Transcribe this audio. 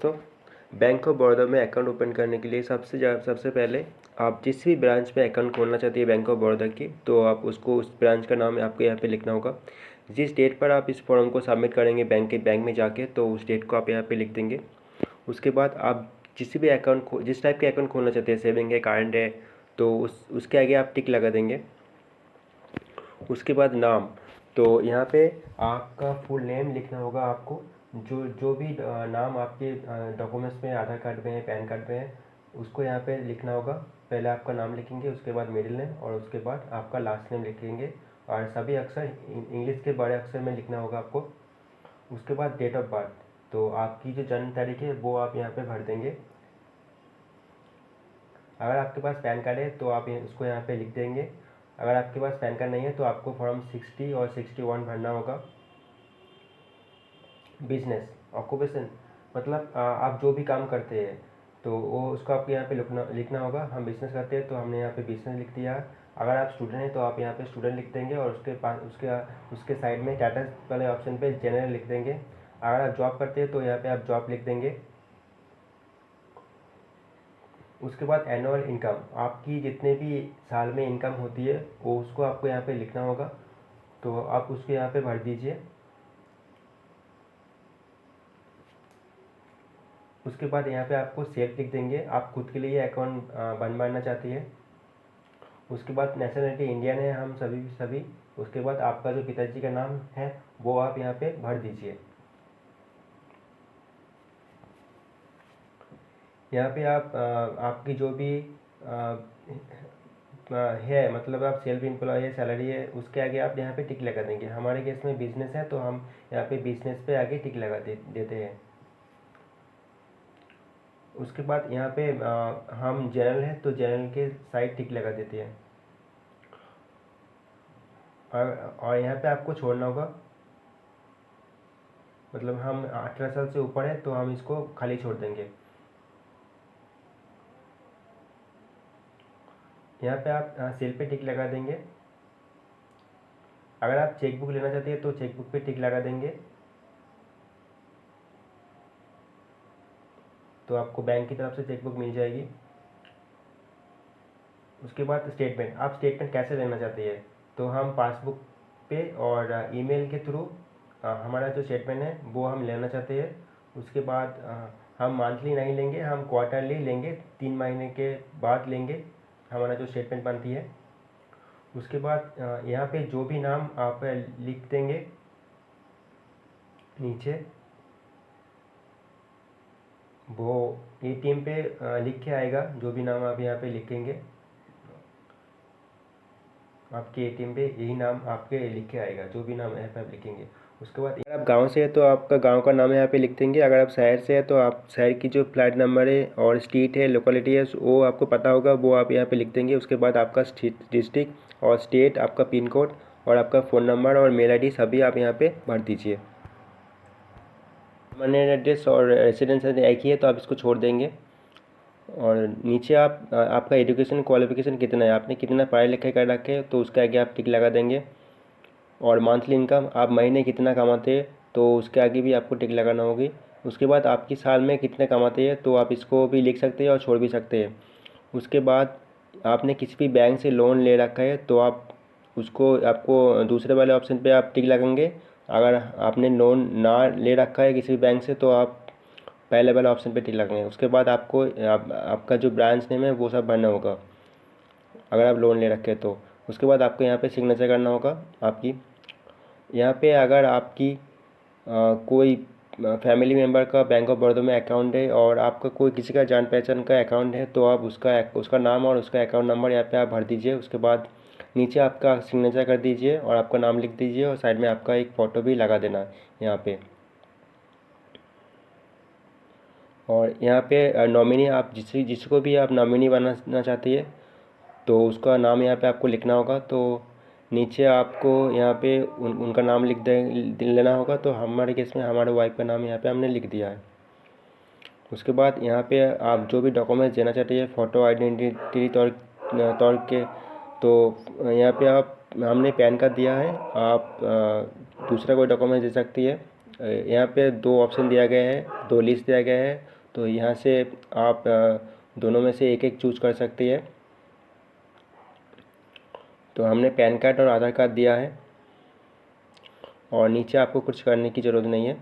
दोस्तों, bank of Baroda में account open करने के लिए सबसे पहले आप जिस भी ब्रांच में अकाउंट खोलना चाहती है बैंक ऑफ बड़ौदा की, तो आप उसको उस ब्रांच का नाम आपको यहाँ पे लिखना होगा। जिस डेट पर आप इस फॉर्म को सबमिट करेंगे बैंक में जाके, तो उस डेट को आप यहाँ पे लिख देंगे। उसके बाद आप जिस टाइप के अकाउंट खोलना चाहते हैं, सेविंग है, करंट है, तो उसके आगे आप टिक लगा देंगे। उसके बाद नाम, तो यहाँ पे आपका फुल नेम लिखना होगा आपको। जो जो भी नाम आपके डॉक्यूमेंट्स में, आधार कार्ड में है, पैन कार्ड में है, उसको यहाँ पे लिखना होगा। पहले आपका नाम लिखेंगे, उसके बाद मिडिल नेम, और उसके बाद आपका लास्ट नेम लिखेंगे। और सभी अक्षर इंग्लिश के बड़े अक्षर में लिखना होगा आपको। उसके बाद डेट ऑफ बर्थ, तो आपकी जो जन्म तारीख है वो आप यहाँ पे भर देंगे। अगर आपके पास पैन कार्ड है तो आप उसको यहाँ पे लिख देंगे। अगर आपके पास पैन कार्ड नहीं है तो आपको फॉर्म 60 और 61 भरना होगा। बिजनेस ऑक्यूपेशन, मतलब आप जो भी काम करते हैं तो वो उसको आपको यहाँ पे लिखना होगा। हम बिजनेस करते हैं तो हमने यहाँ पे बिजनेस लिख दिया। अगर आप स्टूडेंट हैं तो आप यहाँ पे स्टूडेंट लिख देंगे, और उसके पास उसके साइड में स्टेटस वाले ऑप्शन पे जनरल लिख देंगे। अगर आप जॉब करते हैं तो यहाँ पे आप जॉब लिख देंगे। उसके बाद एनुअल इनकम, आपकी जितने भी साल में इनकम होती है वो उसको आपको यहाँ पे लिखना होगा, तो आप उसको यहाँ पे भर दीजिए। उसके बाद यहाँ पे आपको सेल्फ लिख देंगे, आप खुद के लिए अकाउंट बनवाना चाहती है। उसके बाद नेशनलिटी इंडियन है हम सभी। उसके बाद आपका जो पिताजी का नाम है वो आप यहाँ पे भर दीजिए। यहाँ पे आप आपकी जो भी है, मतलब आप सेल्फ एम्प्लॉय है, सैलरी है, उसके आगे आप यहाँ पे टिक लगा देंगे। हमारे केस में बिजनेस है तो हम यहाँ पे बिजनेस पे आगे टिक लगा देते हैं। उसके बाद यहाँ पे हम जनरल है तो जनरल के साइड टिक लगा देते हैं। और यहाँ पे आपको छोड़ना होगा, मतलब हम 18 साल से ऊपर है तो हम इसको खाली छोड़ देंगे। यहाँ पे आप सेल पे टिक लगा देंगे। अगर आप चेकबुक लेना चाहते हैं तो चेकबुक पे टिक लगा देंगे, तो आपको बैंक की तरफ से चेकबुक मिल जाएगी। उसके बाद स्टेटमेंट, आप स्टेटमेंट कैसे लेना चाहते हैं, तो हम पासबुक पे और ईमेल के थ्रू हमारा जो स्टेटमेंट है वो हम लेना चाहते हैं। उसके बाद हम मंथली नहीं लेंगे, हम क्वार्टरली लेंगे, 3 महीने के बाद लेंगे हमारा जो स्टेटमेंट बनती है। उसके बाद यहाँ पे जो भी नाम आप लिख देंगे नीचे, वो एटीएम पे लिख के आएगा। जो भी नाम आप यहाँ पे लिखेंगे, आपके एटीएम पे यही नाम आपके लिख के आएगा, जो भी नाम यहाँ पे आप लिखेंगे। उसके बाद अगर आप गांव से है तो आपका गांव का नाम यहाँ पे लिख देंगे। अगर आप शहर से है तो आप शहर की जो फ्लैट नंबर है और स्ट्रीट है, लोकेलिटी है, वो आपको पता होगा, वो आप यहाँ पे लिख देंगे। उसके बाद आपका डिस्ट्रिक्ट और स्टेट, आपका पिन कोड और आपका फ़ोन नंबर और मेल आई डी सभी आप यहाँ पे भर दीजिए। परमानेंट एड्रेस और रेसिडेंस एक ही है तो आप इसको छोड़ देंगे। और नीचे आप आपका एजुकेशन क्वालिफिकेशन कितना है, आपने कितना पढ़ाई लिखाई कर रखे है, तो उसके आगे आप टिक लगा देंगे। और मंथली इनकम, आप महीने कितना कमाते हैं, तो उसके आगे भी आपको टिक लगाना होगी। उसके बाद आपकी साल में कितने कमाते हैं, तो आप इसको भी लिख सकते हैं और छोड़ भी सकते हैं। उसके बाद आपने किसी भी बैंक से लोन ले रखा है तो आप उसको आपको दूसरे वाले ऑप्शन पे आप टिक लगाएंगे। अगर आपने लोन ना ले रखा है किसी भी बैंक से तो आप पहले वाले ऑप्शन पे टिक लगाएंगे। उसके बाद आपको आपका जो ब्रांच नेम है वो सब भरना होगा, अगर आप लोन ले रखे तो। उसके बाद आपको यहाँ पे सिग्नेचर करना होगा आपकी। यहाँ पे अगर आपकी कोई फैमिली मेम्बर का बैंक ऑफ बड़ौदा में अकाउंट है और आपका कोई किसी का जान पहचान का अकाउंट है तो आप उसका नाम और उसका अकाउंट नंबर यहाँ पे आप भर दीजिए। उसके बाद नीचे आपका सिग्नेचर कर दीजिए और आपका नाम लिख दीजिए, और साइड में आपका एक फ़ोटो भी लगा देना यहाँ पे। और यहाँ पे नॉमिनी, आप जिसको भी आप नॉमिनी बनाना चाहती है तो उसका नाम यहाँ पे आपको लिखना होगा। तो नीचे आपको यहाँ पे उनका नाम लेना होगा। तो हमारे केस में हमारे वाइफ का नाम यहाँ पे हमने लिख दिया है। उसके बाद यहाँ पे आप जो भी डॉक्यूमेंट्स देना चाहते हैं, फ़ोटो, आइडेंटिटी तौर के, तो यहाँ पे आप हमने पैन कार्ड दिया है, आप दूसरा कोई डॉक्यूमेंट दे सकती है। यहाँ पे दो ऑप्शन दिया गया है, दो लिस्ट दिया गया है, तो यहाँ से आप दोनों में से एक एक चूज कर सकती है। तो हमने पैन कार्ड और आधार कार्ड दिया है और नीचे आपको कुछ करने की ज़रूरत नहीं है।